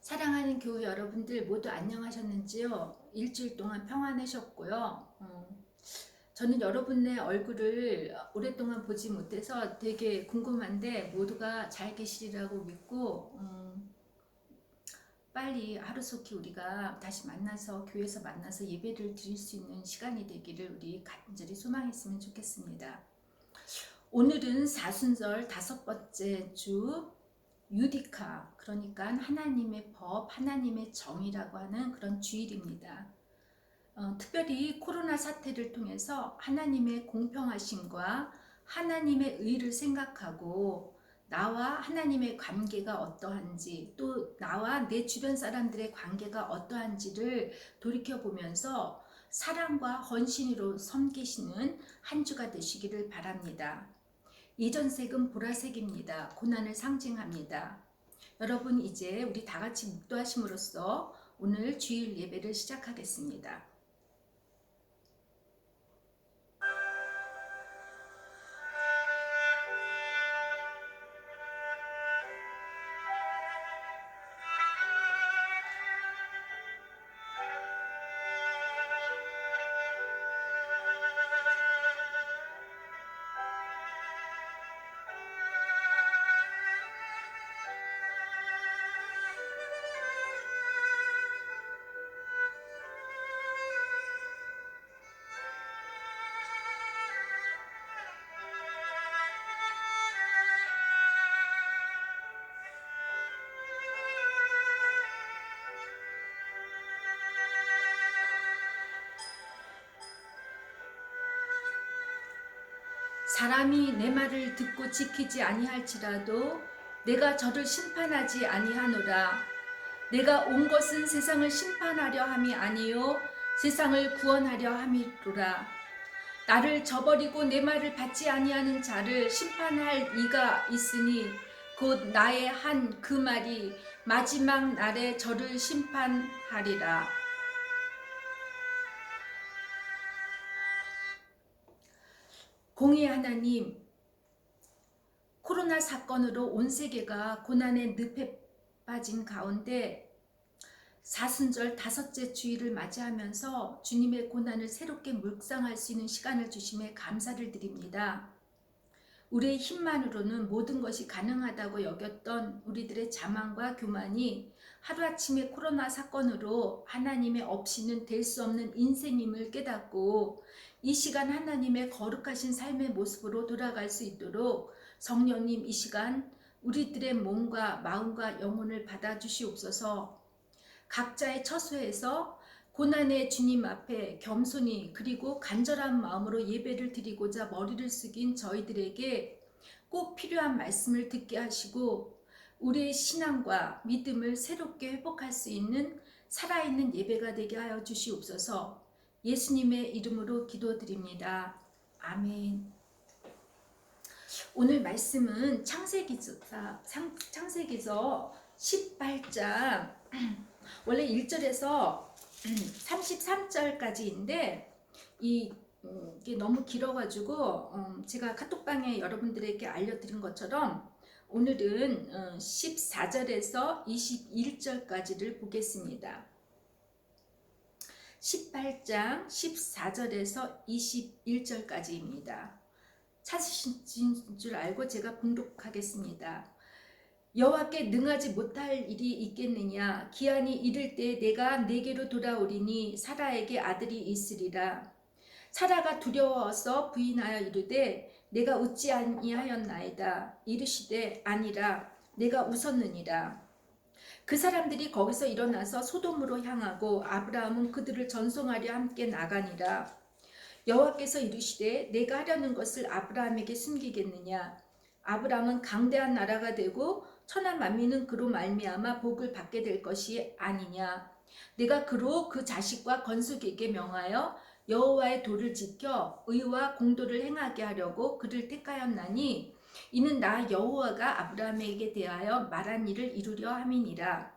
사랑하는 교우 여러분들 모두 안녕하셨는지요? 일주일 동안 평안하셨고요. 저는 여러분의 얼굴을 오랫동안 보지 못해서 되게 궁금한데 모두가 잘 계시리라고 믿고 빨리 하루속히 우리가 다시 만나서 교회에서 만나서 예배를 드릴 수 있는 시간이 되기를 우리 간절히 소망했으면 좋겠습니다. 오늘은 사순절 5번째 주 유디카, 그러니까 하나님의 법, 하나님의 정의라고 하는 그런 주일입니다. 특별히 코로나 사태를 통해서 하나님의 공평하심과 하나님의 의를 생각하고 나와 하나님의 관계가 어떠한지, 또 나와 내 주변 사람들의 관계가 어떠한지를 돌이켜보면서 사랑과 헌신으로 섬기시는 한 주가 되시기를 바랍니다. 이전색은 보라색입니다. 고난을 상징합니다. 여러분, 이제 우리 다 같이 묵도하심으로써 오늘 주일 예배를 시작하겠습니다. 사람이 내 말을 듣고 지키지 아니할지라도 내가 저를 심판하지 아니하노라. 내가 온 것은 세상을 심판하려 함이 아니요 세상을 구원하려 함이로라. 나를 저버리고 내 말을 받지 아니하는 자를 심판할 이가 있으니 곧 나의 한 그 말이 마지막 날에 저를 심판하리라. 공의 하나님, 코로나 사건으로 온 세계가 고난의 늪에 빠진 가운데 사순절 5째 주일을 맞이하면서 주님의 고난을 새롭게 묵상할 수 있는 시간을 주심에 감사를 드립니다. 우리의 힘만으로는 모든 것이 가능하다고 여겼던 우리들의 자만과 교만이 하루아침에 코로나 사건으로 하나님의 없이는 될 수 없는 인생임을 깨닫고 이 시간 하나님의 거룩하신 삶의 모습으로 돌아갈 수 있도록 성령님 이 시간 우리들의 몸과 마음과 영혼을 받아주시옵소서. 각자의 처소에서 고난의 주님 앞에 겸손히 그리고 간절한 마음으로 예배를 드리고자 머리를 숙인 저희들에게 꼭 필요한 말씀을 듣게 하시고 우리의 신앙과 믿음을 새롭게 회복할 수 있는 살아있는 예배가 되게 하여 주시옵소서. 예수님의 이름으로 기도드립니다. 아멘. 오늘 말씀은 창세기서 18장 원래 1절에서 33절까지인데 이게 너무 길어가지고 제가 카톡방에 여러분들에게 알려드린 것처럼 오늘은 14절에서 21절까지를 보겠습니다. 18장 14절에서 21절까지입니다. 찾으신 줄 알고 제가 봉독하겠습니다. 여호와께 능하지 못할 일이 있겠느냐? 기한이 이를 때 내가 내게로 돌아오리니 사라에게 아들이 있으리라. 사라가 두려워서 부인하여 이르되 내가 웃지 아니하였나이다. 이르시되 아니라 내가 웃었느니라. 그 사람들이 거기서 일어나서 소돔으로 향하고 아브라함은 그들을 전송하려 함께 나가니라. 여호와께서 이르시되 내가 하려는 것을 아브라함에게 숨기겠느냐? 아브라함은 강대한 나라가 되고 천하 만민은 그로 말미암아 복을 받게 될 것이 아니냐. 내가 그로 그 자식과 건숙에게 명하여 여호와의 도를 지켜 의와 공도를 행하게 하려고 그를 택하였나니 이는 나 여호와가 아브라함에게 대하여 말한 일을 이루려 함이니라.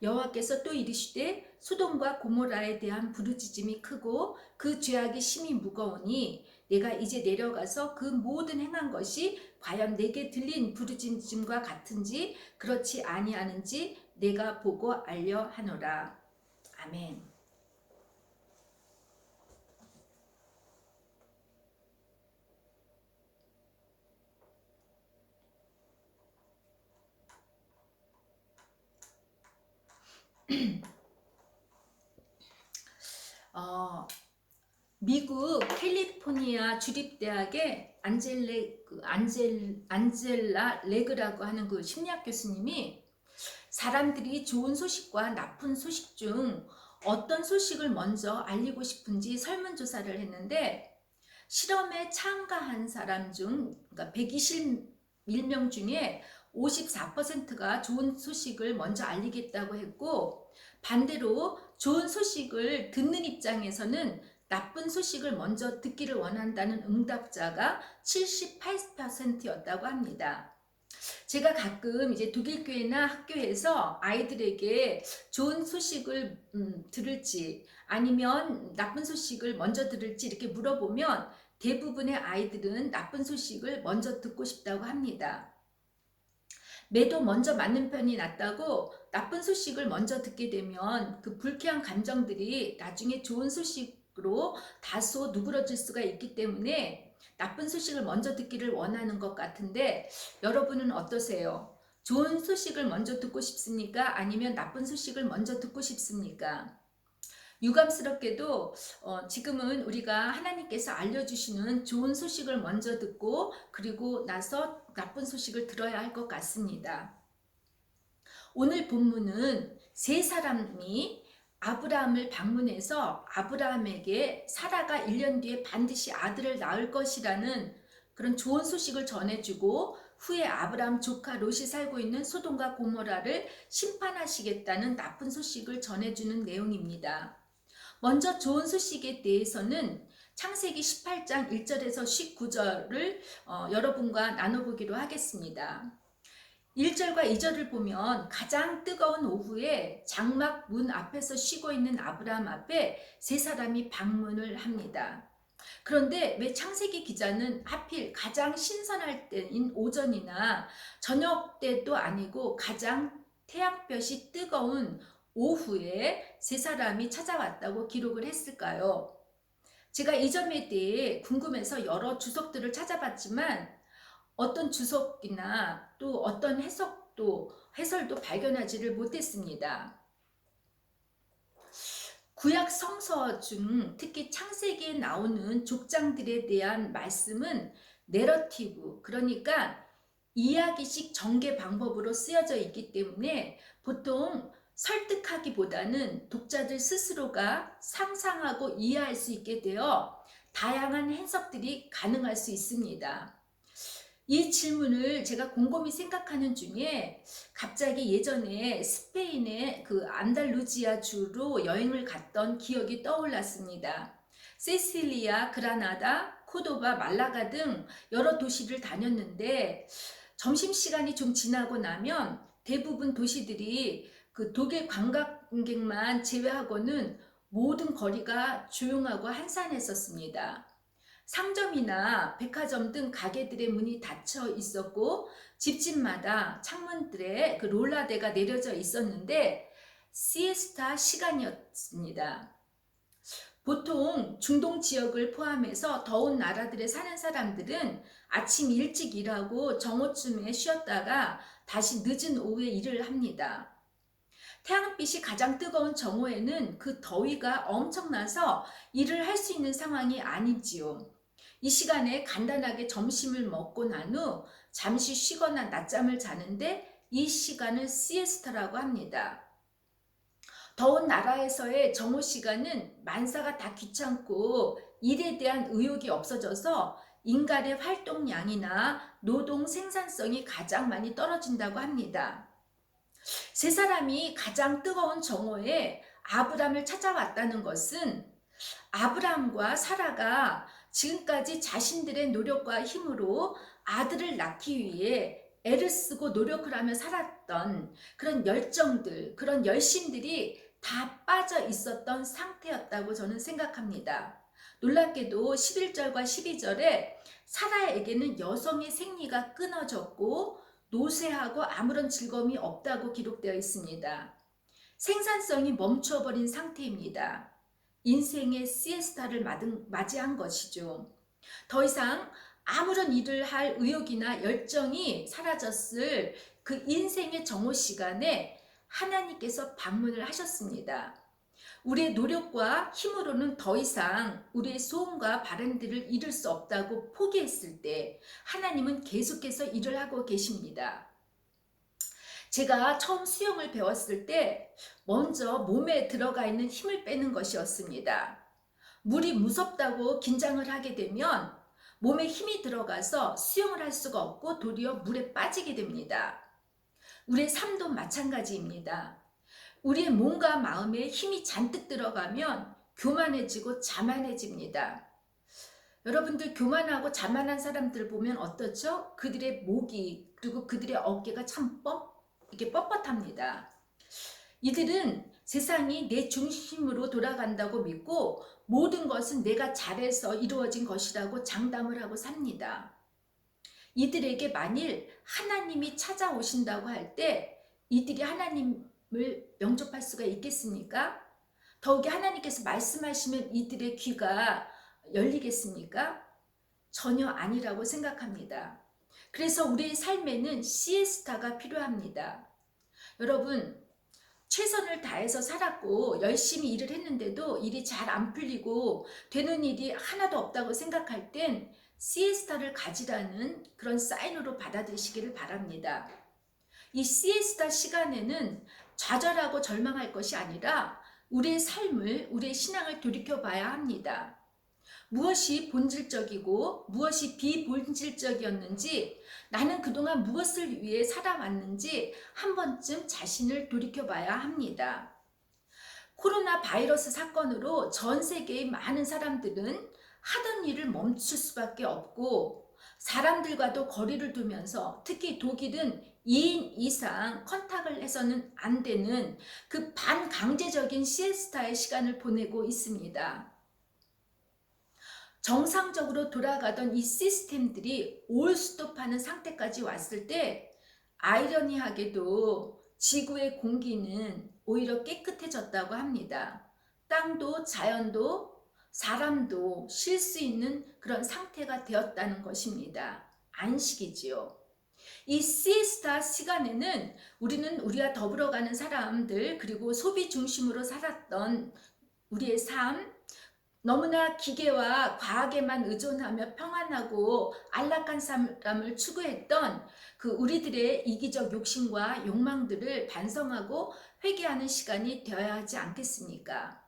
여호와께서 또 이르시되 소돔과 고모라에 대한 부르짖음이 크고 그 죄악이 심히 무거우니 내가 이제 내려가서 그 모든 행한 것이 과연 내게 들린 부르짖음과 같은지 그렇지 아니하는지 내가 보고 알려 하노라. 아멘. 미국 캘리포니아 주립대학의 안젤라 레그라고 하는 그 심리학 교수님이 사람들이 좋은 소식과 나쁜 소식 중 어떤 소식을 먼저 알리고 싶은지 설문조사를 했는데 실험에 참가한 사람 중 그러니까 121명 중에 54%가 좋은 소식을 먼저 알리겠다고 했고 반대로 좋은 소식을 듣는 입장에서는 나쁜 소식을 먼저 듣기를 원한다는 응답자가 78%였다고 합니다. 제가 가끔 이제 독일교회나 학교에서 아이들에게 좋은 소식을 들을지 아니면 나쁜 소식을 먼저 들을지 이렇게 물어보면 대부분의 아이들은 나쁜 소식을 먼저 듣고 싶다고 합니다. 매도 먼저 맞는 편이 낫다고 나쁜 소식을 먼저 듣게 되면 그 불쾌한 감정들이 나중에 좋은 소식으로 다소 누그러질 수가 있기 때문에 나쁜 소식을 먼저 듣기를 원하는 것 같은데 여러분은 어떠세요? 좋은 소식을 먼저 듣고 싶습니까? 아니면 나쁜 소식을 먼저 듣고 싶습니까? 유감스럽게도 지금은 우리가 하나님께서 알려주시는 좋은 소식을 먼저 듣고 그리고 나서 나쁜 소식을 들어야 할 것 같습니다. 오늘 본문은 세 사람이 아브라함을 방문해서 아브라함에게 사라가 1년 뒤에 반드시 아들을 낳을 것이라는 그런 좋은 소식을 전해주고 후에 아브라함 조카 롯이 살고 있는 소돔과 고모라를 심판하시겠다는 나쁜 소식을 전해주는 내용입니다. 먼저 좋은 소식에 대해서는 창세기 18장 1절에서 19절을 여러분과 나눠보기로 하겠습니다. 1절과 2절을 보면 가장 뜨거운 오후에 장막 문 앞에서 쉬고 있는 아브라함 앞에 세 사람이 방문을 합니다. 그런데 왜 창세기 기자는 하필 가장 신선할 때인 오전이나 저녁 때도 아니고 가장 태양볕이 뜨거운 오후에 세 사람이 찾아왔다고 기록을 했을까요? 제가 이 점에 대해 궁금해서 여러 주석들을 찾아봤지만 어떤 주석이나 또 어떤 해설도 발견하지를 못했습니다. 구약 성서 중 특히 창세기에 나오는 족장들에 대한 말씀은 내러티브, 그러니까 이야기식 전개 방법으로 쓰여져 있기 때문에 보통 설득하기보다는 독자들 스스로가 상상하고 이해할 수 있게 되어 다양한 해석들이 가능할 수 있습니다. 이 질문을 제가 곰곰이 생각하는 중에 갑자기 예전에 스페인의 그 안달루지아 주로 여행을 갔던 기억이 떠올랐습니다. 세실리아, 그라나다, 코도바, 말라가 등 여러 도시를 다녔는데 점심시간이 좀 지나고 나면 대부분 도시들이 그 독일 관광객만 제외하고는 모든 거리가 조용하고 한산했었습니다. 상점이나 백화점 등 가게들의 문이 닫혀 있었고 집집마다 창문들에 그 롤라대가 내려져 있었는데 시에스타 시간이었습니다. 보통 중동 지역을 포함해서 더운 나라들에 사는 사람들은 아침 일찍 일하고 정오쯤에 쉬었다가 다시 늦은 오후에 일을 합니다. 태양빛이 가장 뜨거운 정오에는 그 더위가 엄청나서 일을 할 수 있는 상황이 아니지요. 이 시간에 간단하게 점심을 먹고 난 후 잠시 쉬거나 낮잠을 자는데 이 시간을 시에스타라고 합니다. 더운 나라에서의 정오 시간은 만사가 다 귀찮고 일에 대한 의욕이 없어져서 인간의 활동량이나 노동 생산성이 가장 많이 떨어진다고 합니다. 세 사람이 가장 뜨거운 정오에 아브람을 찾아왔다는 것은 아브람과 사라가 지금까지 자신들의 노력과 힘으로 아들을 낳기 위해 애를 쓰고 노력을 하며 살았던 그런 열정들, 그런 열심들이 다 빠져 있었던 상태였다고 저는 생각합니다. 놀랍게도 11절과 12절에 사라에게는 여성의 생리가 끊어졌고 노쇠하고 아무런 즐거움이 없다고 기록되어 있습니다. 생산성이 멈춰버린 상태입니다. 인생의 시에스타를 맞이한 것이죠. 더 이상 아무런 일을 할 의욕이나 열정이 사라졌을 그 인생의 정오 시간에 하나님께서 방문을 하셨습니다. 우리의 노력과 힘으로는 더 이상 우리의 소원과 바람들을 이룰 수 없다고 포기했을 때 하나님은 계속해서 일을 하고 계십니다. 제가 처음 수영을 배웠을 때 먼저 몸에 들어가 있는 힘을 빼는 것이었습니다. 물이 무섭다고 긴장을 하게 되면 몸에 힘이 들어가서 수영을 할 수가 없고 도리어 물에 빠지게 됩니다. 우리의 삶도 마찬가지입니다. 우리의 몸과 마음에 힘이 잔뜩 들어가면 교만해지고 자만해집니다. 여러분들 교만하고 자만한 사람들 보면 어떻죠? 그들의 목이 그리고 그들의 어깨가 참 이렇게 뻣뻣합니다. 이들은 세상이 내 중심으로 돌아간다고 믿고 모든 것은 내가 잘해서 이루어진 것이라고 장담을 하고 삽니다. 이들에게 만일 하나님이 찾아오신다고 할 때 이들이 하나님을 영접할 수가 있겠습니까? 더욱이 하나님께서 말씀하시면 이들의 귀가 열리겠습니까? 전혀 아니라고 생각합니다. 그래서 우리의 삶에는 시에스타가 필요합니다. 여러분, 최선을 다해서 살았고 열심히 일을 했는데도 일이 잘 안 풀리고 되는 일이 하나도 없다고 생각할 땐 시에스타를 가지라는 그런 사인으로 받아들이시기를 바랍니다. 이 시에스타 시간에는 좌절하고 절망할 것이 아니라 우리의 삶을, 우리의 신앙을 돌이켜봐야 합니다. 무엇이 본질적이고 무엇이 비본질적이었는지, 나는 그동안 무엇을 위해 살아왔는지 한 번쯤 자신을 돌이켜봐야 합니다. 코로나 바이러스 사건으로 전 세계의 많은 사람들은 하던 일을 멈출 수밖에 없고 사람들과도 거리를 두면서 특히 독일은 2인 이상 컨택을 해서는 안 되는 그 반강제적인 시에스타의 시간을 보내고 있습니다. 정상적으로 돌아가던 이 시스템들이 올스톱하는 상태까지 왔을 때 아이러니하게도 지구의 공기는 오히려 깨끗해졌다고 합니다. 땅도 자연도 사람도 쉴 수 있는 그런 상태가 되었다는 것입니다. 안식이지요. 이 시에스타 시간에는 우리는 우리와 더불어가는 사람들 그리고 소비 중심으로 살았던 우리의 삶, 너무나 기계와 과학에만 의존하며 평안하고 안락한 삶을 추구했던 그 우리들의 이기적 욕심과 욕망들을 반성하고 회개하는 시간이 되어야 하지 않겠습니까?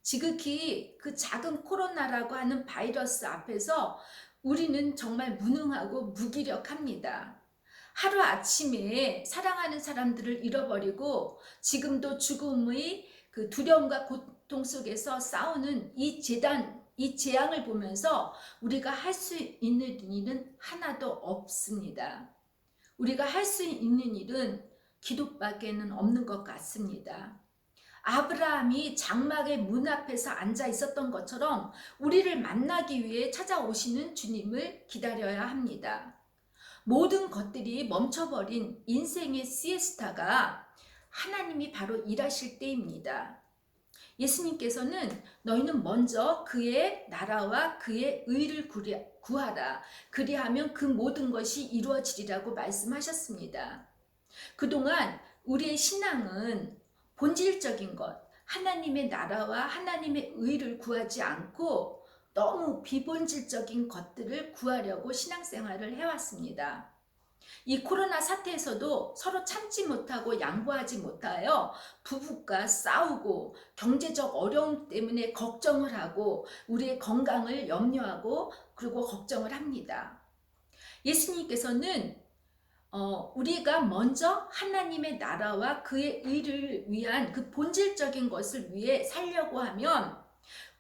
지극히 그 작은 코로나라고 하는 바이러스 앞에서 우리는 정말 무능하고 무기력합니다. 하루아침에 사랑하는 사람들을 잃어버리고 지금도 죽음의 그 두려움과 고통 속에서 싸우는 이 재앙을 보면서 우리가 할 수 있는 일은 하나도 없습니다. 우리가 할 수 있는 일은 기도밖에는 없는 것 같습니다. 아브라함이 장막의 문 앞에서 앉아 있었던 것처럼 우리를 만나기 위해 찾아오시는 주님을 기다려야 합니다. 모든 것들이 멈춰버린 인생의 시에스타가 하나님이 바로 일하실 때입니다. 예수님께서는 너희는 먼저 그의 나라와 그의 의를 구하라. 그리하면 그 모든 것이 이루어지리라고 말씀하셨습니다. 그동안 우리의 신앙은 본질적인 것, 하나님의 나라와 하나님의 의를 구하지 않고 너무 비본질적인 것들을 구하려고 신앙생활을 해왔습니다. 이 코로나 사태에서도 서로 참지 못하고 양보하지 못하여 부부가 싸우고 경제적 어려움 때문에 걱정을 하고 우리의 건강을 염려하고 그리고 걱정을 합니다. 예수님께서는 우리가 먼저 하나님의 나라와 그의 의를 위한 그 본질적인 것을 위해 살려고 하면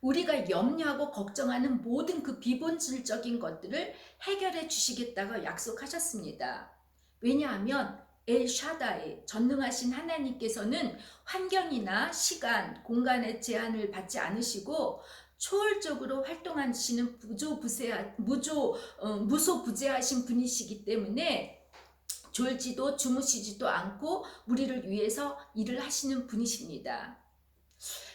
우리가 염려하고 걱정하는 모든 그 비본질적인 것들을 해결해 주시겠다고 약속하셨습니다. 왜냐하면 엘샤다이 전능하신 하나님께서는 환경이나 시간, 공간의 제한을 받지 않으시고 초월적으로 활동하시는 무소부재하신 분이시기 때문에 졸지도 주무시지도 않고 우리를 위해서 일을 하시는 분이십니다.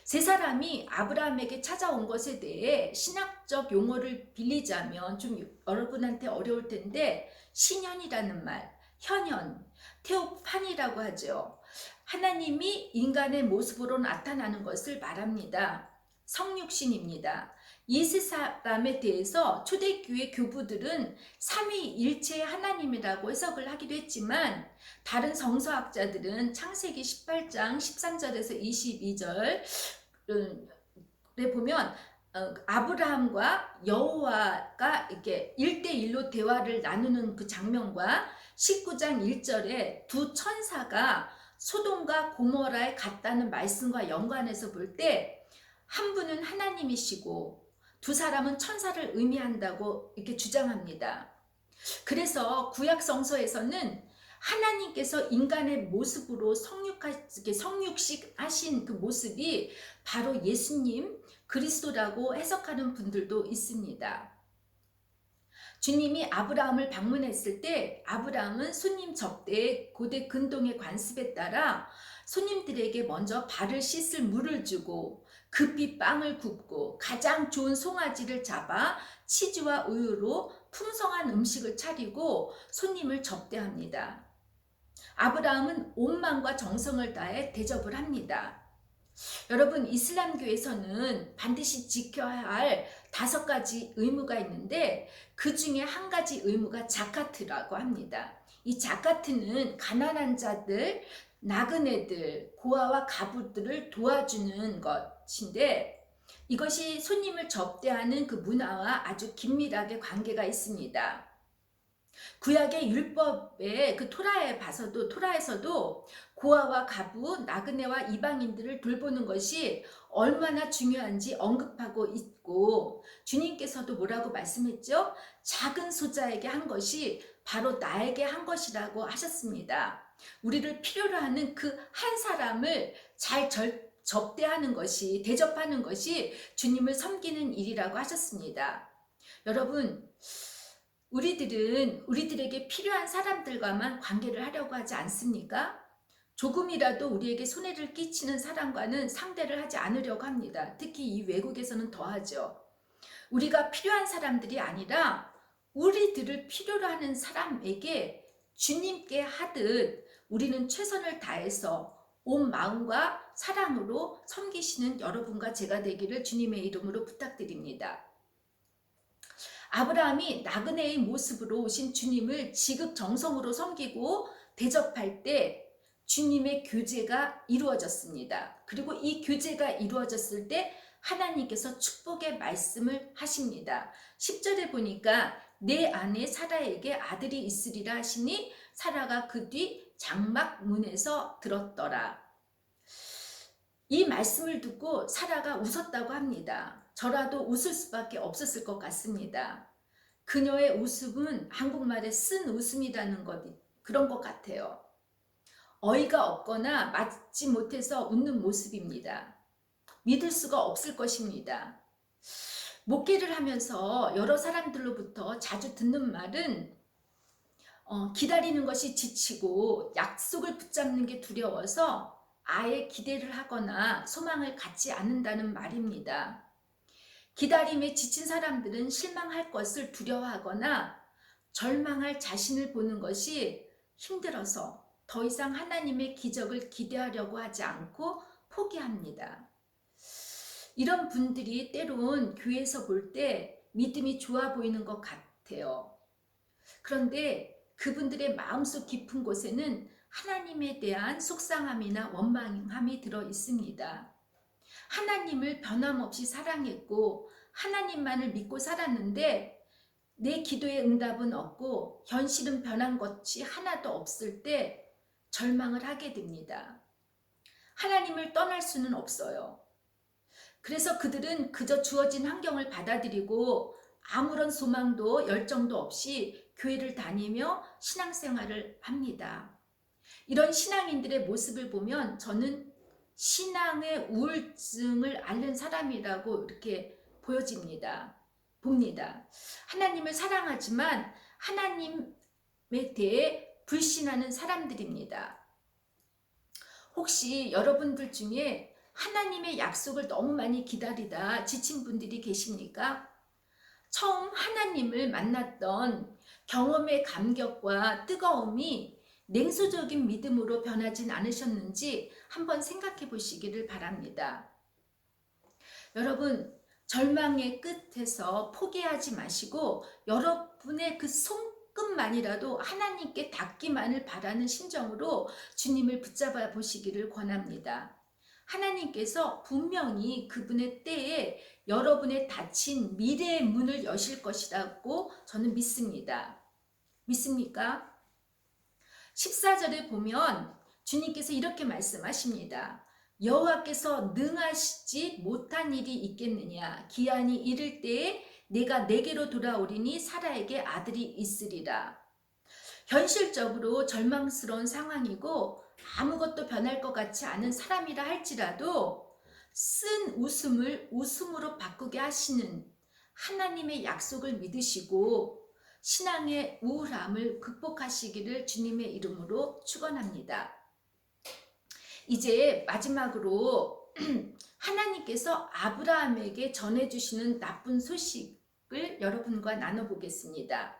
세 사람이 아브라함에게 찾아온 것에 대해 신학적 용어를 빌리자면 좀 여러분한테 어려울 텐데, 신현이라는 말, 현현, 테오판이라고 하죠. 하나님이 인간의 모습으로 나타나는 것을 말합니다. 성육신입니다. 이 세 사람에 대해서 초대교회 교부들은 삼위일체 하나님이라고 해석을 하기도 했지만, 다른 성서학자들은 창세기 18장 13절에서 22절에 보면 아브라함과 여호와가 이렇게 1대1로 대화를 나누는 그 장면과 19장 1절에 두 천사가 소돔과 고모라에 갔다는 말씀과 연관해서 볼 때 한 분은 하나님이시고 두 사람은 천사를 의미한다고 이렇게 주장합니다. 그래서 구약 성서에서는 하나님께서 인간의 모습으로 성육식하신 그 모습이 바로 예수님 그리스도라고 해석하는 분들도 있습니다. 주님이 아브라함을 방문했을 때 아브라함은 손님 접대에 고대 근동의 관습에 따라 손님들에게 먼저 발을 씻을 물을 주고 급히 빵을 굽고 가장 좋은 송아지를 잡아 치즈와 우유로 풍성한 음식을 차리고 손님을 접대합니다. 아브라함은 온 마음과 정성을 다해 대접을 합니다. 여러분, 이슬람교에서는 반드시 지켜야 할 5가지 의무가 있는데 그 중에 한 가지 의무가 자카트라고 합니다. 이 자카트는 가난한 자들, 나그네들, 고아와 가부들을 도와주는 것인데, 이것이 손님을 접대하는 그 문화와 아주 긴밀하게 관계가 있습니다. 구약의 율법의 그 토라에서도 고아와 가부, 나그네와 이방인들을 돌보는 것이 얼마나 중요한지 언급하고 있고, 주님께서도 뭐라고 말씀했죠? 작은 소자에게 한 것이 바로 나에게 한 것이라고 하셨습니다. 우리를 필요로 하는 그 한 사람을 잘 접대하는 것이, 대접하는 것이 주님을 섬기는 일이라고 하셨습니다. 여러분, 우리들에게 필요한 사람들과만 관계를 하려고 하지 않습니까? 조금이라도 우리에게 손해를 끼치는 사람과는 상대를 하지 않으려고 합니다. 특히 이 외국에서는 더하죠. 우리가 필요한 사람들이 아니라 우리들을 필요로 하는 사람에게 주님께 하듯 우리는 최선을 다해서 온 마음과 사랑으로 섬기시는 여러분과 제가 되기를 주님의 이름으로 부탁드립니다. 아브라함이 나그네의 모습으로 오신 주님을 지극정성으로 섬기고 대접할 때 주님의 교제가 이루어졌습니다. 그리고 이 교제가 이루어졌을 때 하나님께서 축복의 말씀을 하십니다. 10절에 보니까 내 아내 사라에게 아들이 있으리라 하시니 사라가 그 뒤 장막 문에서 들었더라. 이 말씀을 듣고 사라가 웃었다고 합니다. 저라도 웃을 수밖에 없었을 것 같습니다. 그녀의 웃음은 한국말에 쓴 웃음이라는 그런 것 같아요. 어이가 없거나 맞지 못해서 웃는 모습입니다. 믿을 수가 없을 것입니다. 목회를 하면서 여러 사람들로부터 자주 듣는 말은 기다리는 것이 지치고 약속을 붙잡는 게 두려워서 아예 기대를 하거나 소망을 갖지 않는다는 말입니다. 기다림에 지친 사람들은 실망할 것을 두려워하거나 절망할 자신을 보는 것이 힘들어서 더 이상 하나님의 기적을 기대하려고 하지 않고 포기합니다. 이런 분들이 때론 교회에서 볼 때 믿음이 좋아 보이는 것 같아요. 그런데 그분들의 마음속 깊은 곳에는 하나님에 대한 속상함이나 원망함이 들어 있습니다. 하나님을 변함없이 사랑했고 하나님만을 믿고 살았는데 내 기도의 응답은 없고 현실은 변한 것이 하나도 없을 때 절망을 하게 됩니다. 하나님을 떠날 수는 없어요. 그래서 그들은 그저 주어진 환경을 받아들이고 아무런 소망도 열정도 없이 교회를 다니며 신앙생활을 합니다. 이런 신앙인들의 모습을 보면 저는 신앙의 우울증을 앓는 사람이라고 이렇게 봅니다. 하나님을 사랑하지만 하나님에 대해 불신하는 사람들입니다. 혹시 여러분들 중에 하나님의 약속을 너무 많이 기다리다 지친 분들이 계십니까? 처음 하나님을 만났던 경험의 감격과 뜨거움이 냉소적인 믿음으로 변하진 않으셨는지 한번 생각해 보시기를 바랍니다. 여러분, 절망의 끝에서 포기하지 마시고 여러분의 그 손끝만이라도 하나님께 닿기만을 바라는 심정으로 주님을 붙잡아 보시기를 권합니다. 하나님께서 분명히 그분의 때에 여러분의 닫힌 미래의 문을 여실 것이라고 저는 믿습니다. 믿습니까? 14절에 보면 주님께서 이렇게 말씀하십니다. 여호와께서 능하시지 못한 일이 있겠느냐. 기한이 이를 때에 내가 내게로 돌아오리니 사라에게 아들이 있으리라. 현실적으로 절망스러운 상황이고 아무것도 변할 것 같지 않은 사람이라 할지라도 쓴 웃음을 웃음으로 바꾸게 하시는 하나님의 약속을 믿으시고 신앙의 우울함을 극복하시기를 주님의 이름으로 축원합니다. 이제 마지막으로 하나님께서 아브라함에게 전해주시는 나쁜 소식을 여러분과 나눠보겠습니다.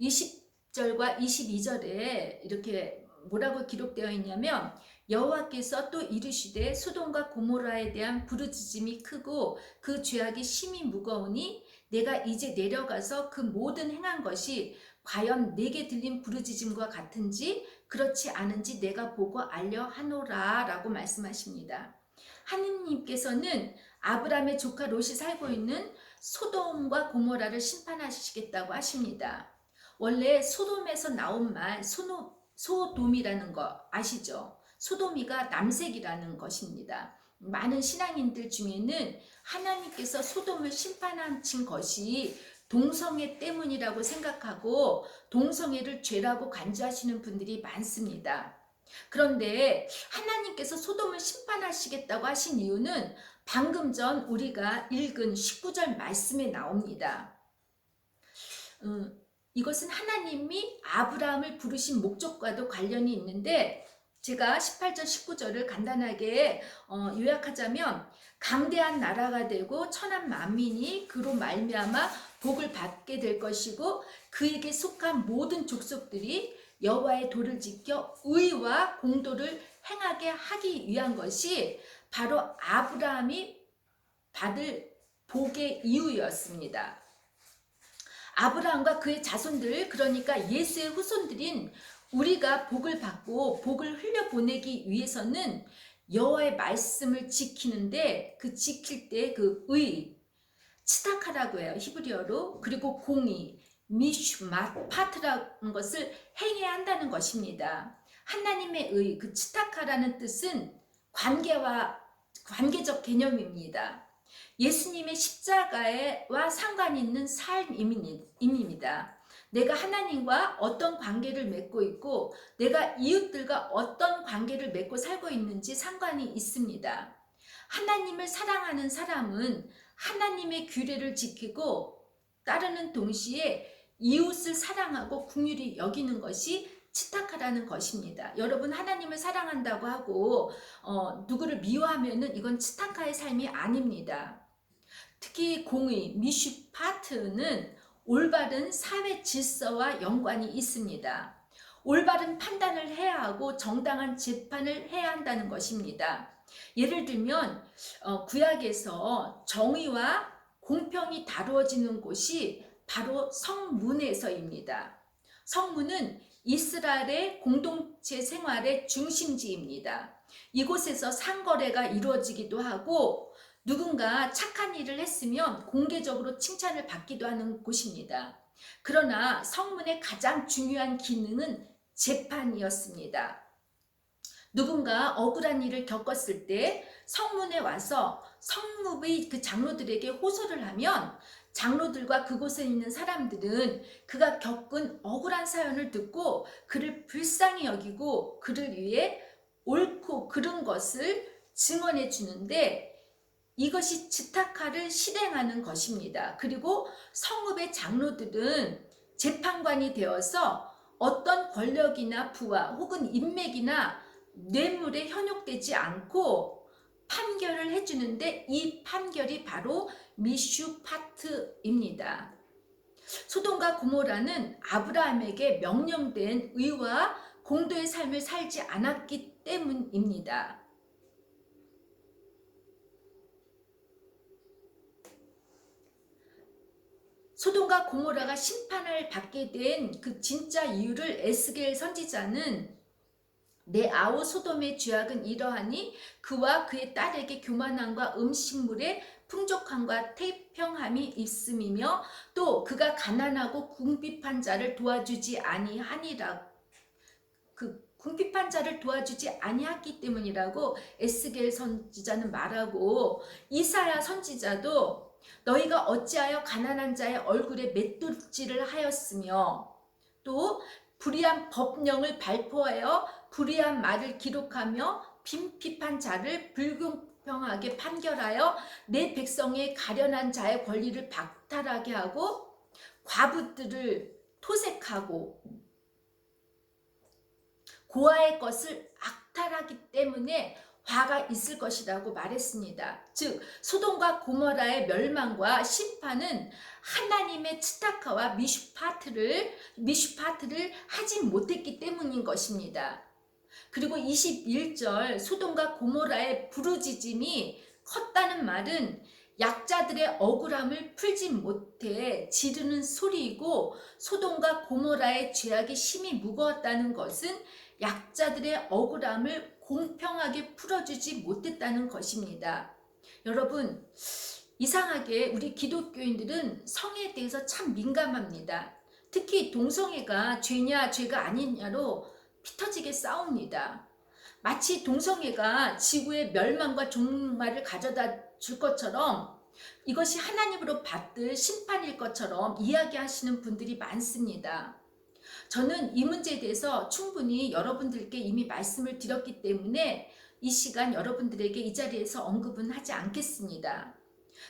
20절과 22절에 이렇게 뭐라고 기록되어 있냐면 여호와께서 또 이르시되 소돔과 고모라에 대한 부르짖음이 크고 그 죄악이 심히 무거우니 내가 이제 내려가서 그 모든 행한 것이 과연 내게 들린 부르짖음과 같은지 그렇지 않은지 내가 보고 알려 하노라 라고 말씀하십니다. 하느님께서는 아브라함의 조카 롯이 살고 있는 소돔과 고모라를 심판하시겠다고 하십니다. 원래 소돔에서 나온 말 소돔이라는 거 아시죠? 소돔이가 남색이라는 것입니다. 많은 신앙인들 중에는 하나님께서 소돔을 심판하신 것이 동성애 때문이라고 생각하고 동성애를 죄라고 간주하시는 분들이 많습니다. 그런데 하나님께서 소돔을 심판하시겠다고 하신 이유는 방금 전 우리가 읽은 19절 말씀에 나옵니다. 이것은 하나님이 아브라함을 부르신 목적과도 관련이 있는데 제가 18절 19절을 간단하게 요약하자면 강대한 나라가 되고 천한 만민이 그로 말미암아 복을 받게 될 것이고 그에게 속한 모든 족속들이 여호와의 도를 지켜 의와 공도를 행하게 하기 위한 것이 바로 아브라함이 받을 복의 이유였습니다. 아브라함과 그의 자손들, 그러니까 예수의 후손들인 우리가 복을 받고 복을 흘려보내기 위해서는 여호와의 말씀을 지키는데 그 지킬 때 그 의, 치타카라고 해요. 히브리어로. 그리고 공의, 미슈마파트라는 것을 행해야 한다는 것입니다. 하나님의 의, 그 치타카라는 뜻은 관계적 개념입니다. 예수님의 십자가와 상관이 있는 삶입니다. 내가 하나님과 어떤 관계를 맺고 있고 내가 이웃들과 어떤 관계를 맺고 살고 있는지 상관이 있습니다. 하나님을 사랑하는 사람은 하나님의 규례를 지키고 따르는 동시에 이웃을 사랑하고 긍휼히 여기는 것이 치타카라는 것입니다. 여러분 하나님을 사랑한다고 하고 누구를 미워하면은 이건 치타카의 삶이 아닙니다. 특히 공의, 미슈파트는 올바른 사회 질서와 연관이 있습니다. 올바른 판단을 해야 하고 정당한 재판을 해야 한다는 것입니다. 예를 들면 구약에서 정의와 공평이 다루어지는 곳이 바로 성문에서입니다. 성문은 이스라엘의 공동체 생활의 중심지입니다. 이곳에서 상거래가 이루어지기도 하고 누군가 착한 일을 했으면 공개적으로 칭찬을 받기도 하는 곳입니다. 그러나 성문의 가장 중요한 기능은 재판이었습니다. 누군가 억울한 일을 겪었을 때 성문에 와서 성읍의 그 장로들에게 호소를 하면 장로들과 그곳에 있는 사람들은 그가 겪은 억울한 사연을 듣고 그를 불쌍히 여기고 그를 위해 옳고 그른 것을 증언해 주는데 이것이 즈타카를 실행하는 것입니다. 그리고 성읍의 장로들은 재판관이 되어서 어떤 권력이나 부와 혹은 인맥이나 뇌물에 현혹되지 않고 판결을 해주는데, 이 판결이 바로 미슈파트입니다. 소돔과 고모라는 아브라함에게 명령된 의와 공도의 삶을 살지 않았기 때문입니다. 소돔과 고모라가 심판을 받게 된 그 진짜 이유를 에스겔 선지자는, 내 아우 소돔의 죄악은 이러하니 그와 그의 딸에게 교만함과 음식물의 풍족함과 태평함이 있음이며 또 그가 가난하고 궁핍한 자를 도와주지 아니하니라. 그 궁핍한 자를 도와주지 아니했기 때문이라고 에스겔 선지자는 말하고, 이사야 선지자도 너희가 어찌하여 가난한 자의 얼굴에 맷돌질을 하였으며 또 불의한 법령을 발표하여 불의한 말을 기록하며 빈핍한 자를 불공평하게 판결하여 내 백성의 가련한 자의 권리를 박탈하게 하고 과부들을 토색하고 고아의 것을 악탈하기 때문에 화가 있을 것이라고 말했습니다. 즉 소돔과 고모라의 멸망과 심판은 하나님의 츠타카와 미슈파트를 하지 못했기 때문인 것입니다. 그리고 21절 소돔과 고모라의 부르짖음이 컸다는 말은 약자들의 억울함을 풀지 못해 지르는 소리이고, 소돔과 고모라의 죄악이 심히 무거웠다는 것은 약자들의 억울함을 공평하게 풀어주지 못했다는 것입니다. 여러분, 이상하게 우리 기독교인들은 성에 대해서 참 민감합니다. 특히 동성애가 죄냐 죄가 아니냐로 피터지게 싸웁니다. 마치 동성애가 지구의 멸망과 종말을 가져다 줄 것처럼, 이것이 하나님으로 받들 심판일 것처럼 이야기하시는 분들이 많습니다. 저는 이 문제에 대해서 충분히 여러분들께 이미 말씀을 드렸기 때문에 이 시간 여러분들에게 이 자리에서 언급은 하지 않겠습니다.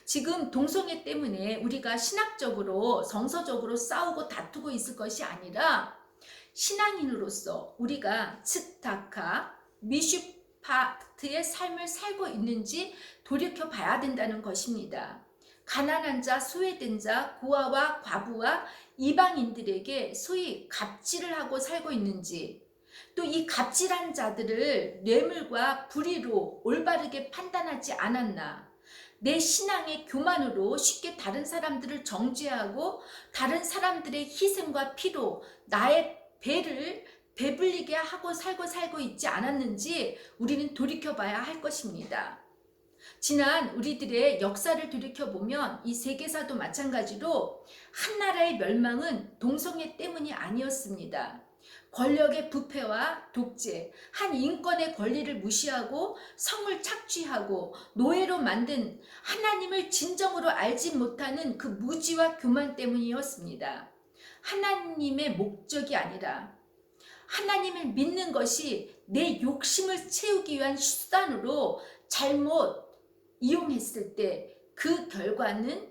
지금 동성애 때문에 우리가 신학적으로 정서적으로 싸우고 다투고 있을 것이 아니라, 신앙인으로서 우리가 츠타카, 미슈파트의 삶을 살고 있는지 돌이켜 봐야 된다는 것입니다. 가난한 자, 소외된 자, 고아와 과부와 이방인들에게 소위 갑질을 하고 살고 있는지, 또 이 갑질한 자들을 뇌물과 불의로 올바르게 판단하지 않았나, 내 신앙의 교만으로 쉽게 다른 사람들을 정죄하고 다른 사람들의 희생과 피로 나의 배를 배불리게 하고 살고 있지 않았는지 우리는 돌이켜봐야 할 것입니다. 지난 우리들의 역사를 돌이켜보면 이 세계사도 마찬가지로 한 나라의 멸망은 동성애 때문이 아니었습니다. 권력의 부패와 독재, 한 인권의 권리를 무시하고 성을 착취하고 노예로 만든 하나님을 진정으로 알지 못하는 그 무지와 교만 때문이었습니다. 하나님의 목적이 아니라 하나님을 믿는 것이 내 욕심을 채우기 위한 수단으로 잘못 이용했을 때 그 결과는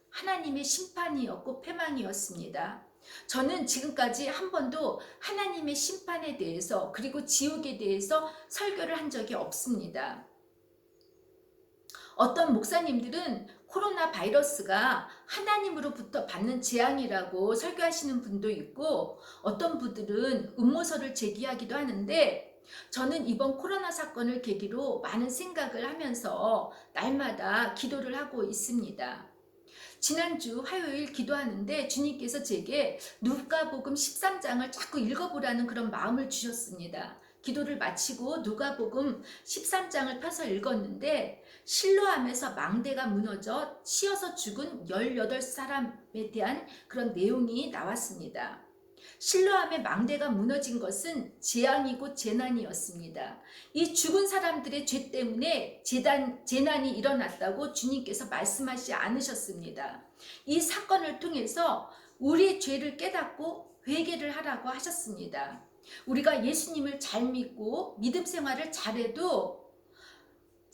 하나님의 심판이었고 패망이었습니다. 저는 지금까지 한 번도 하나님의 심판에 대해서 그리고 지옥에 대해서 설교를 한 적이 없습니다. 어떤 목사님들은 코로나 바이러스가 하나님으로부터 받는 재앙이라고 설교하시는 분도 있고, 어떤 분들은 음모설을 제기하기도 하는데, 저는 이번 코로나 사건을 계기로 많은 생각을 하면서 날마다 기도를 하고 있습니다. 지난주 화요일 기도하는데 주님께서 제게 누가복음 13장을 자꾸 읽어보라는 그런 마음을 주셨습니다. 기도를 마치고 누가복음 13장을 펴서 읽었는데, 실로암에서 망대가 무너져 치여서 죽은 18사람에 대한 그런 내용이 나왔습니다. 실로암의 망대가 무너진 것은 재앙이고 재난이었습니다. 이 죽은 사람들의 죄 때문에 재난이 일어났다고 주님께서 말씀하시지 않으셨습니다. 이 사건을 통해서 우리의 죄를 깨닫고 회개를 하라고 하셨습니다. 우리가 예수님을 잘 믿고 믿음 생활을 잘해도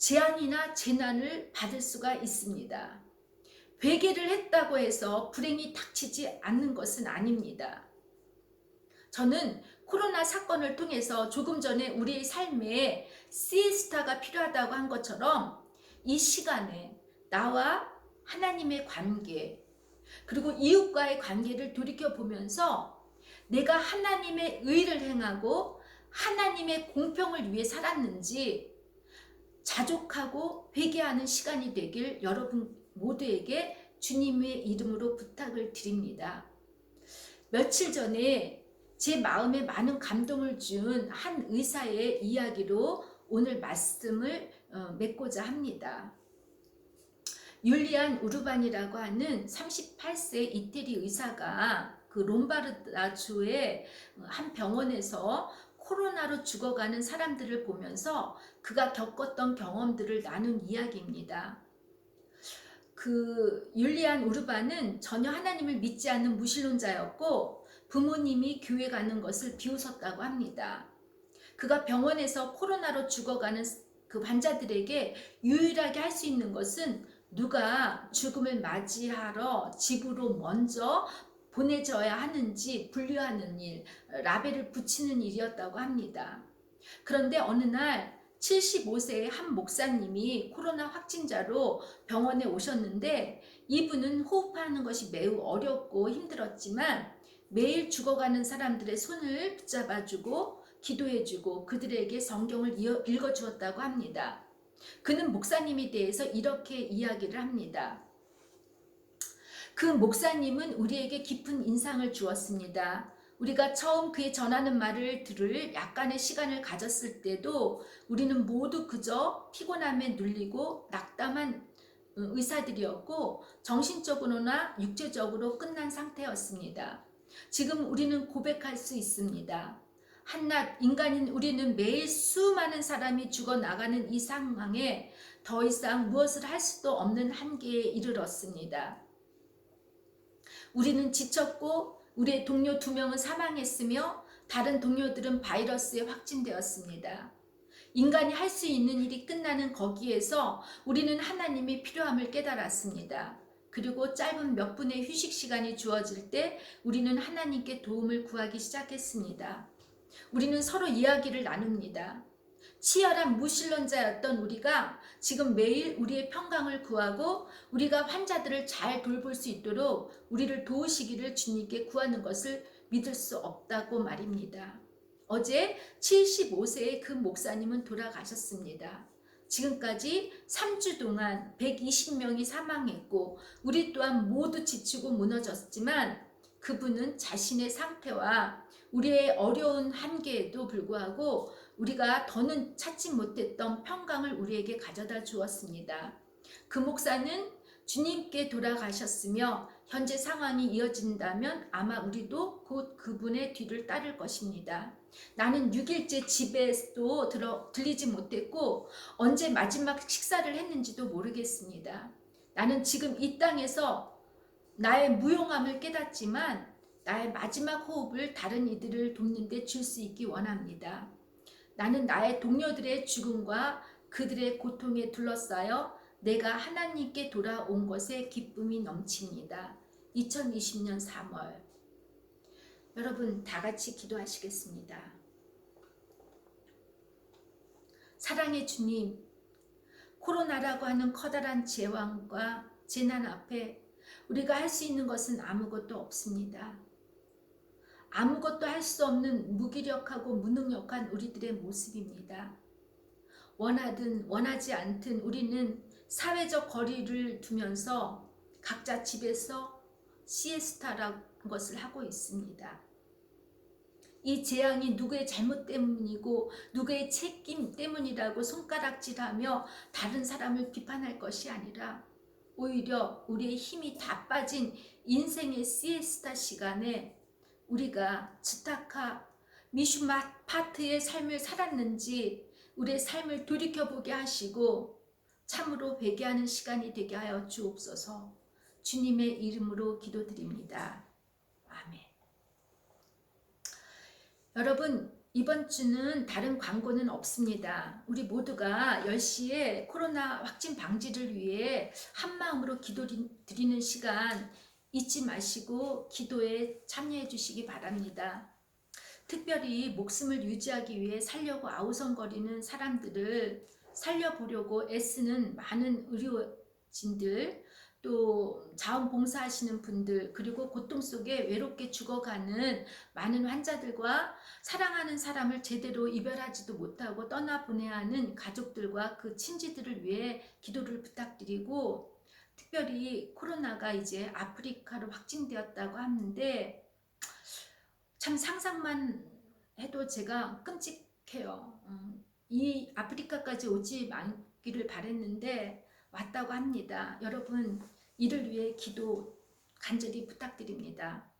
재앙이나 재난을 받을 수가 있습니다. 회개를 했다고 해서 불행이 닥치지 않는 것은 아닙니다. 저는 코로나 사건을 통해서 조금 전에 우리의 삶에 시에스타가 필요하다고 한 것처럼 이 시간에 나와 하나님의 관계, 그리고 이웃과의 관계를 돌이켜보면서 내가 하나님의 의를 행하고 하나님의 공평을 위해 살았는지 자족하고 회개하는 시간이 되길 여러분 모두에게 주님의 이름으로 부탁을 드립니다. 며칠 전에 제 마음에 많은 감동을 준 한 의사의 이야기로 오늘 말씀을 맺고자 합니다. 율리안 우르반이라고 하는 38세 이태리 의사가 그 롬바르다주의 한 병원에서 코로나로 죽어가는 사람들을 보면서 그가 겪었던 경험들을 나눈 이야기입니다. 그 율리안 우르반은 전혀 하나님을 믿지 않는 무신론자였고 부모님이 교회 가는 것을 비웃었다고 합니다. 그가 병원에서 코로나로 죽어가는 그 환자들에게 유일하게 할 수 있는 것은 누가 죽음을 맞이하러 집으로 먼저 보내져야 하는지 분류하는 일, 라벨을 붙이는 일이었다고 합니다. 그런데 어느 날 75세의 한 목사님이 코로나 확진자로 병원에 오셨는데 이분은 호흡하는 것이 매우 어렵고 힘들었지만 매일 죽어가는 사람들의 손을 붙잡아주고 기도해주고 그들에게 성경을 읽어주었다고 합니다. 그는 목사님에 대해서 이렇게 이야기를 합니다. 그 목사님은 우리에게 깊은 인상을 주었습니다. 우리가 처음 그의 전하는 말을 들을 약간의 시간을 가졌을 때도 우리는 모두 그저 피곤함에 눌리고 낙담한 의사들이었고 정신적으로나 육체적으로 끝난 상태였습니다. 지금 우리는 고백할 수 있습니다. 한낱 인간인 우리는 매일 수많은 사람이 죽어나가는 이 상황에 더 이상 무엇을 할 수도 없는 한계에 이르렀습니다. 우리는 지쳤고 우리의 동료 2명은 사망했으며 다른 동료들은 바이러스에 확진되었습니다. 인간이 할 수 있는 일이 끝나는 거기에서 우리는 하나님이 필요함을 깨달았습니다. 그리고 짧은 몇 분의 휴식 시간이 주어질 때 우리는 하나님께 도움을 구하기 시작했습니다. 우리는 서로 이야기를 나눕니다. 치열한 무신론자였던 우리가 지금 매일 우리의 평강을 구하고 우리가 환자들을 잘 돌볼 수 있도록 우리를 도우시기를 주님께 구하는 것을 믿을 수 없다고 말입니다. 어제 75세의 그 목사님은 돌아가셨습니다. 지금까지 3주 동안 120명이 사망했고 우리 또한 모두 지치고 무너졌지만 그분은 자신의 상태와 우리의 어려운 한계에도 불구하고 우리가 더는 찾지 못했던 평강을 우리에게 가져다 주었습니다. 그 목사는 주님께 돌아가셨으며 현재 상황이 이어진다면 아마 우리도 곧 그분의 뒤를 따를 것입니다. 나는 6일째 집에도 들리지 못했고 언제 마지막 식사를 했는지도 모르겠습니다. 나는 지금 이 땅에서 나의 무용함을 깨닫지만 나의 마지막 호흡을 다른 이들을 돕는 데 줄 수 있기 원합니다. 나는 나의 동료들의 죽음과 그들의 고통에 둘러싸여 내가 하나님께 돌아온 것에 기쁨이 넘칩니다. 2020년 3월 여러분 다 같이 기도하시겠습니다. 사랑의 주님, 코로나라고 하는 커다란 재앙과 재난 앞에 우리가 할 수 있는 것은 아무것도 없습니다. 아무것도 할 수 없는 무기력하고 무능력한 우리들의 모습입니다. 원하든 원하지 않든 우리는 사회적 거리를 두면서 각자 집에서 시에스타라는 것을 하고 있습니다. 이 재앙이 누구의 잘못 때문이고 누구의 책임 때문이라고 손가락질하며 다른 사람을 비판할 것이 아니라 오히려 우리의 힘이 다 빠진 인생의 시에스타 시간에 우리가 츠타카 미슈마파트의 삶을 살았는지 우리의 삶을 돌이켜보게 하시고 참으로 회개하는 시간이 되게 하여 주옵소서. 주님의 이름으로 기도드립니다. 아멘. 여러분, 이번 주는 다른 광고는 없습니다. 우리 모두가 10시에 코로나 확진 방지를 위해 한마음으로 기도 드리는 시간 잊지 마시고 기도에 참여해 주시기 바랍니다. 특별히 목숨을 유지하기 위해 살려고 아우성거리는 사람들을 살려보려고 애쓰는 많은 의료진들, 또 자원봉사하시는 분들, 그리고 고통 속에 외롭게 죽어가는 많은 환자들과 사랑하는 사람을 제대로 이별하지도 못하고 떠나보내야 하는 가족들과 그 친지들을 위해 기도를 부탁드리고, 특별히 코로나가 이제 아프리카로 확진되었다고 하는데 참 상상만 해도 제가 끔찍해요. 이 아프리카까지 오지 말기를 바랬는데 왔다고 합니다. 여러분, 이를 위해 기도 간절히 부탁드립니다.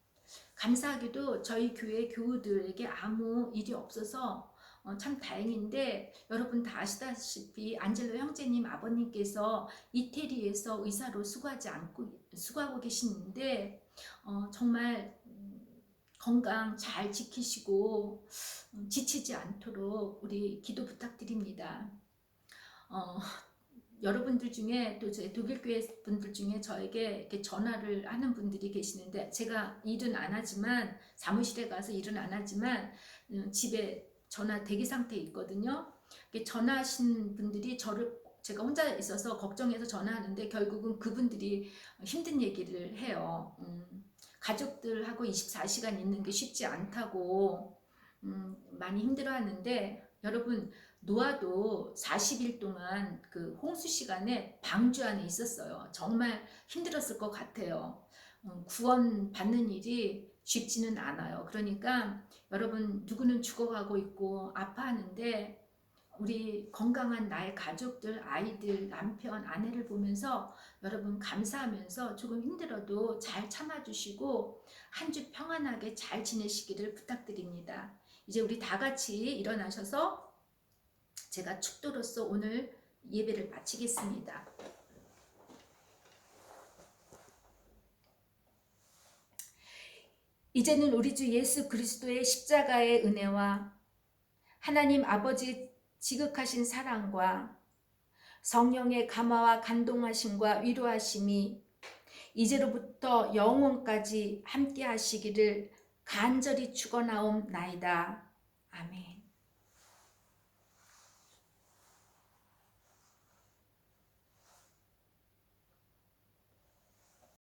감사하게도 저희 교회 교우들에게 아무 일이 없어서 참 다행인데, 여러분 다 아시다시피 안젤로 형제님 아버님께서 이태리에서 의사로 수고하고 계시는데 정말 건강 잘 지키시고 지치지 않도록 우리 기도 부탁드립니다. 여러분들 중에 또 저희 독일교회 분들 중에 저에게 이렇게 전화를 하는 분들이 계시는데, 제가 일은 안 하지만 사무실에 가서 일은 안 하지만 집에 전화 대기 상태에 있거든요. 전화하신 분들이 제가 혼자 있어서 걱정해서 전화하는데 결국은 그분들이 힘든 얘기를 해요. 가족들하고 24시간 있는 게 쉽지 않다고 많이 힘들어하는데, 여러분 노아도 40일 동안 그 홍수 시간에 방주 안에 있었어요. 정말 힘들었을 것 같아요. 구원 받는 일이 쉽지는 않아요. 그러니까 여러분, 누구는 죽어가고 있고 아파하는데 우리 건강한 나의 가족들, 아이들, 남편, 아내를 보면서 여러분 감사하면서 조금 힘들어도 잘 참아주시고 한 주 평안하게 잘 지내시기를 부탁드립니다. 이제 우리 다 같이 일어나셔서 제가 축도로서 오늘 예배를 마치겠습니다. 이제는 우리 주 예수 그리스도의 십자가의 은혜와 하나님 아버지 지극하신 사랑과 성령의 감화와 간동하심과 위로하심이 이제로부터 영원까지 함께 하시기를 간절히 축원하옵나이다. 아멘.